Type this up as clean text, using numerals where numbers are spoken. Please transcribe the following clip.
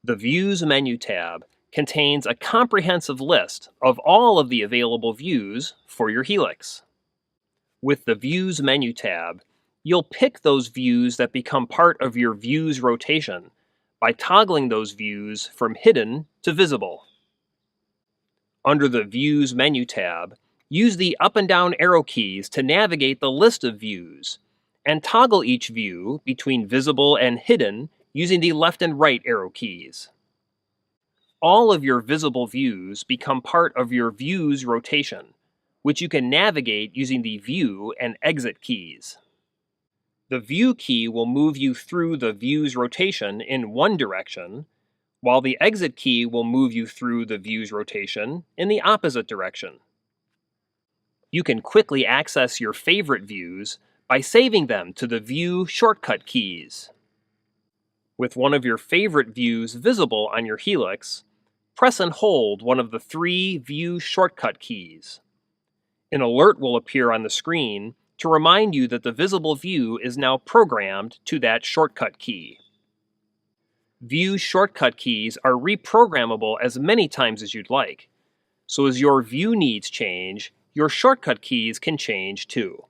The Views menu tab contains a comprehensive list of all of the available views for your Helix. With the Views menu tab, you'll pick those views that become part of your Views rotation by toggling those views from hidden to visible. Under the Views menu tab, use the up and down arrow keys to navigate the list of views, and toggle each view between visible and hidden using the left and right arrow keys. All of your visible views become part of your Views rotation, which you can navigate using the View and Exit keys. The View key will move you through the Views rotation in one direction, while the Exit key will move you through the Views rotation in the opposite direction. You can quickly access your favorite views by saving them to the View shortcut keys. With one of your favorite views visible on your Helix, press and hold one of the 3 View shortcut keys. An alert will appear on the screen to remind you that the visible view is now programmed to that shortcut key. View shortcut keys are reprogrammable as many times as you'd like, so as your view needs change, your shortcut keys can change too.